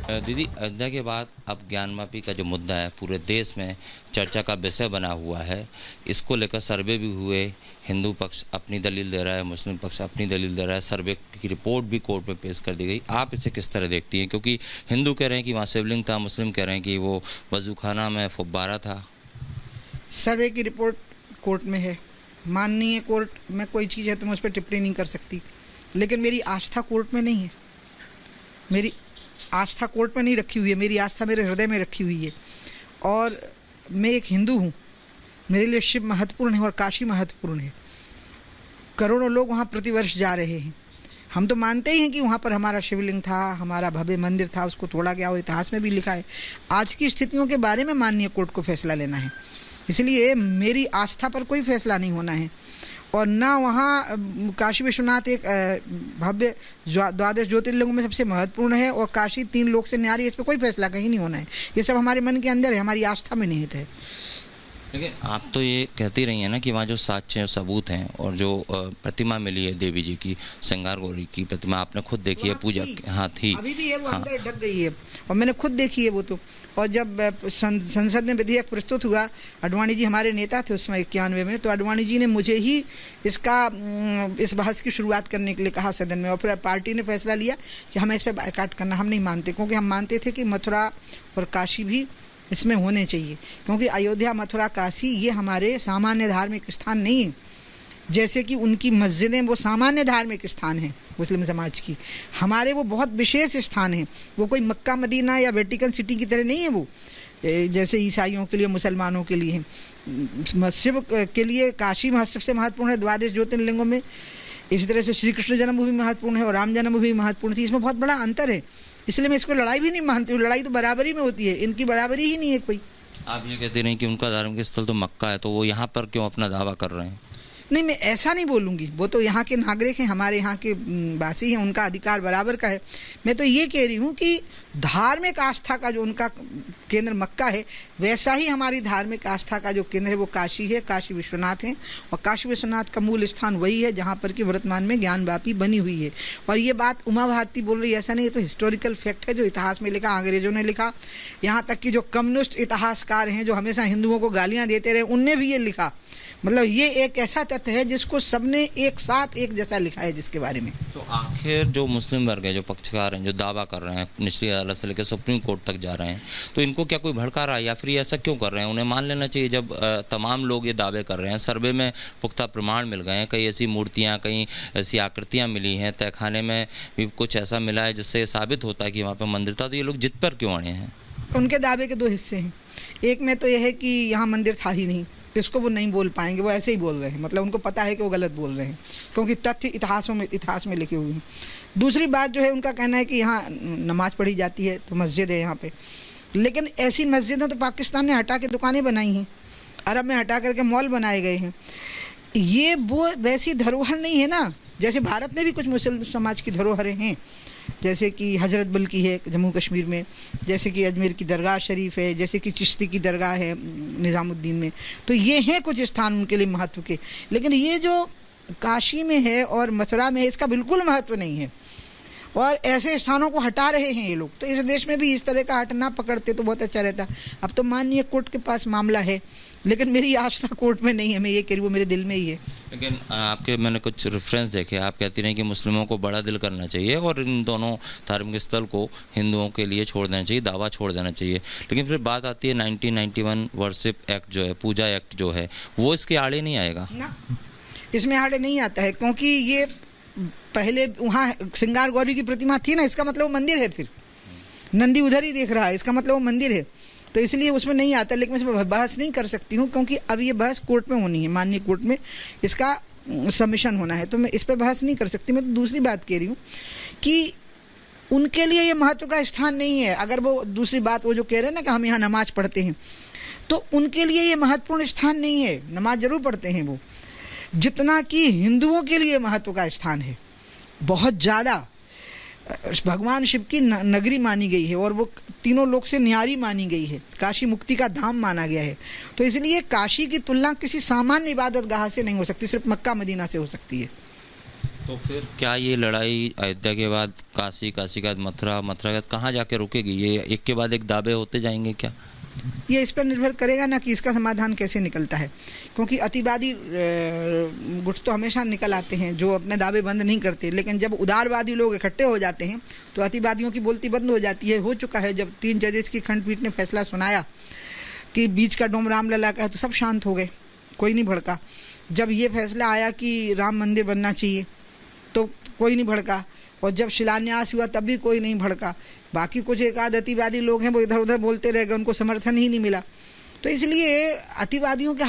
दीदी, अयोध्या के बाद अब ज्ञानवापी का जो मुद्दा है पूरे देश में चर्चा का विषय बना हुआ है। इसको लेकर सर्वे भी हुए, हिंदू पक्ष अपनी दलील दे रहा है, मुस्लिम पक्ष अपनी दलील दे रहा है, सर्वे की रिपोर्ट भी कोर्ट में पेश कर दी गई। आप इसे किस तरह देखती हैं? क्योंकि हिंदू कह रहे हैं कि वहाँ शिवलिंग था, मुस्लिम कह रहे हैं कि वो वजूखाना में फुब्बारा था। सर्वे की रिपोर्ट कोर्ट में है, माननीय कोर्ट में कोई चीज़ है तो मैं उस पर टिप्पणी नहीं कर सकती, लेकिन मेरी आस्था कोर्ट में नहीं है। मेरी आस्था कोर्ट में नहीं रखी हुई है, मेरी आस्था मेरे हृदय में रखी हुई है। और मैं एक हिंदू हूँ, मेरे लिए शिव महत्वपूर्ण है और काशी महत्वपूर्ण है। करोड़ों लोग वहाँ प्रतिवर्ष जा रहे हैं। हम तो मानते ही हैं कि वहाँ पर हमारा शिवलिंग था, हमारा भव्य मंदिर था, उसको तोड़ा गया, वो इतिहास में भी लिखा है। आज की स्थितियों के बारे में माननीय कोर्ट को फैसला लेना है, इसलिए मेरी आस्था पर कोई फैसला नहीं होना है। और ना वहाँ काशी विश्वनाथ एक भव्य द्वादश ज्योतिर्लिंगों में सबसे महत्वपूर्ण है, और काशी 3 लोक से न्यारी, इस पर कोई फैसला कहीं नहीं होना है। ये सब हमारे मन के अंदर है, हमारी आस्था में निहित है। लेकिन आप तो ये कहती रही हैं ना कि वहाँ जो साक्ष्य सबूत हैं और जो प्रतिमा मिली है देवी जी की, श्रृंगार गौरी की प्रतिमा, आपने खुद देखी है, पूजा हाँ थी, अभी भी है वो, हाँ। अंदर ढक गई है और मैंने खुद देखी है वो तो। और जब संसद में विधेयक प्रस्तुत हुआ, अडवाणी जी हमारे नेता थे उस समय 91 में, तो अडवाणी जी ने मुझे ही इस बहस की शुरुआत करने के लिए कहा सदन में, और फिर पार्टी ने फैसला लिया कि हमें इस पर बायकॉट करना। हम नहीं मानते, क्योंकि हम मानते थे कि मथुरा और काशी भी इसमें होने चाहिए, क्योंकि अयोध्या, मथुरा, काशी ये हमारे सामान्य धार्मिक स्थान नहीं है। जैसे कि उनकी मस्जिदें वो सामान्य धार्मिक स्थान हैं मुस्लिम समाज की, हमारे वो बहुत विशेष स्थान हैं। वो कोई मक्का मदीना या वेटिकन सिटी की तरह नहीं है वो, जैसे ईसाइयों के लिए, मुसलमानों के लिए है। शिव के लिए काशी सबसे महत्वपूर्ण है द्वादश ज्योतिर्लिंगों में। इसी तरह से श्री कृष्ण जन्मभूमि महत्वपूर्ण है और राम जन्मभूमि महत्वपूर्ण थी। इसमें बहुत बड़ा अंतर है, इसलिए मैं इसको लड़ाई भी नहीं मानती हूँ। लड़ाई तो बराबरी में होती है, इनकी बराबरी ही नहीं है कोई। आप ये कहती रही कि उनका धार्मिक स्थल तो मक्का है, तो वो यहाँ पर क्यों अपना दावा कर रहे हैं? नहीं, मैं ऐसा नहीं बोलूँगी, वो तो यहाँ के नागरिक हैं, हमारे यहाँ के वासी हैं, उनका अधिकार बराबर का है। मैं तो ये कह रही हूँ कि धार्मिक आस्था का जो उनका केंद्र मक्का है, वैसा ही हमारी धार्मिक आस्था का जो केंद्र है वो काशी है, काशी विश्वनाथ है। और काशी विश्वनाथ का मूल स्थान वही है जहाँ पर कि वर्तमान में ज्ञानवापी बनी हुई है। और ये बात उमा भारती बोल रही है, ऐसा नहीं, ये तो हिस्टोरिकल फैक्ट है जो इतिहास में लिखा, अंग्रेजों ने लिखा। यहाँ तक कि जो कम्युनिस्ट इतिहासकार हैं जो हमेशा हिंदुओं को गालियाँ देते रहे, उनने भी ये लिखा। मतलब ये एक ऐसा तथ्य है जिसको सबने एक साथ एक जैसा लिखा है, जिसके बारे में। तो आखिर जो मुस्लिम वर्ग है, जो पक्षकार हैं, जो दावा कर रहे हैं, निचली अदालत से लेकर सुप्रीम कोर्ट तक जा रहे हैं, तो इनको क्या कोई भड़का रहा है या फिर ऐसा क्यों कर रहे हैं? उन्हें मान लेना चाहिए जब तमाम लोग ये दावे कर रहे हैं। सर्वे में पुख्ता प्रमाण मिल गए हैं, कई ऐसी मूर्तियाँ, कई ऐसी आकृतियाँ मिली हैं, तहखाने में भी कुछ ऐसा मिला है जिससे साबित होता है कि वहाँ पर मंदिर था। तो ये लोग जिद पर क्यों अड़े हैं? उनके दावे के 2 हिस्से हैं। एक में तो यह है कि यहाँ मंदिर था ही नहीं, इसको वो नहीं बोल पाएंगे, वो ऐसे ही बोल रहे हैं। मतलब उनको पता है कि वो गलत बोल रहे हैं, क्योंकि तथ्य इतिहास में लिखे हुए हैं। दूसरी बात जो है, उनका कहना है कि यहाँ नमाज पढ़ी जाती है, तो मस्जिद है यहाँ पे। लेकिन ऐसी मस्जिदें तो पाकिस्तान ने हटा के दुकानें बनाई हैं, अरब में हटा करके मॉल बनाए गए हैं। ये वो वैसी धरोहर नहीं है ना, जैसे भारत में भी कुछ मुस्लिम समाज की धरोहरें हैं, जैसे कि हजरत बल की है जम्मू कश्मीर में, जैसे कि अजमेर की दरगाह शरीफ है, जैसे कि चिश्ती की दरगाह है निज़ामुद्दीन में। तो ये हैं कुछ स्थान उनके लिए महत्व के। लेकिन ये जो काशी में है और मथुरा में है, इसका बिल्कुल महत्व नहीं है, और ऐसे स्थानों को हटा रहे हैं ये लोग। तो इस देश में भी इस तरह का हटना पकड़ते तो बहुत अच्छा रहता। अब तो माननीय कोर्ट के पास मामला है, लेकिन मेरी आस्था कोर्ट में नहीं है। मैं ये कह रही हूँ, वो मेरे दिल में ही है। लेकिन आपके मैंने कुछ रेफरेंस देखे, आप कहती रहे कि मुस्लिमों को बड़ा दिल करना चाहिए और इन दोनों धार्मिक स्थल को हिंदुओं के लिए छोड़ देना चाहिए, दावा छोड़ देना चाहिए। लेकिन फिर बात आती है 1991 वर्शिप एक्ट जो है, पूजा एक्ट जो है, वो इसके आड़े नहीं आएगा ना? इसमें आड़े नहीं आता है, क्योंकि ये पहले वहाँ श्रृंगार गौरी की प्रतिमा थी ना, इसका मतलब वो मंदिर है। फिर नंदी उधर ही देख रहा है, इसका मतलब वो मंदिर है, तो इसलिए उसमें नहीं आता। लेकिन मैं इसमें बहस नहीं कर सकती हूँ, क्योंकि अब ये बहस कोर्ट में होनी है, माननीय कोर्ट में इसका सबमिशन होना है, तो मैं इस पर बहस नहीं कर सकती। मैं तो दूसरी बात कह रही हूँ कि उनके लिए ये महत्व का स्थान नहीं है। अगर वो दूसरी बात वो जो कह रहे हैं ना कि हम यहाँ नमाज पढ़ते हैं, तो उनके लिए ये महत्वपूर्ण स्थान नहीं है। नमाज जरूर पढ़ते हैं वो, जितना कि हिंदुओं के लिए महत्व का स्थान है, बहुत ज़्यादा। भगवान शिव की नगरी मानी गई है और वो 3 लोक से न्यारी मानी गई है, काशी मुक्ति का धाम माना गया है। तो इसलिए काशी की तुलना किसी सामान्य इबादत गाह से नहीं हो सकती, सिर्फ मक्का मदीना से हो सकती है। तो फिर क्या ये लड़ाई अयोध्या के बाद काशी, काशी के बाद मथुरा, मथुरा के बाद कहाँ जाके रुकेगी? ये एक के बाद एक दावे होते जाएंगे क्या? ये इस पर निर्भर करेगा ना कि इसका समाधान कैसे निकलता है, क्योंकि अतिवादी गुट तो हमेशा निकल आते हैं जो अपने दावे बंद नहीं करते, लेकिन जब उदारवादी लोग इकट्ठे हो जाते हैं तो अतिवादियों की बोलती बंद हो जाती है। हो चुका है, जब 3 जजेस की खंडपीठ ने फैसला सुनाया कि बीच का डोम रामलला का है तो सब शांत हो गए, कोई नहीं भड़का। जब ये फैसला आया कि राम मंदिर बनना चाहिए तो कोई नहीं भड़का, और जब शिलान्यास हुआ तब भी कोई नहीं भड़का। बाकी कुछ एक आध अतिवादी लोग हैं वो इधर उधर बोलते रह गए, उनको समर्थन ही नहीं मिला। तो इसलिए अतिवादियों के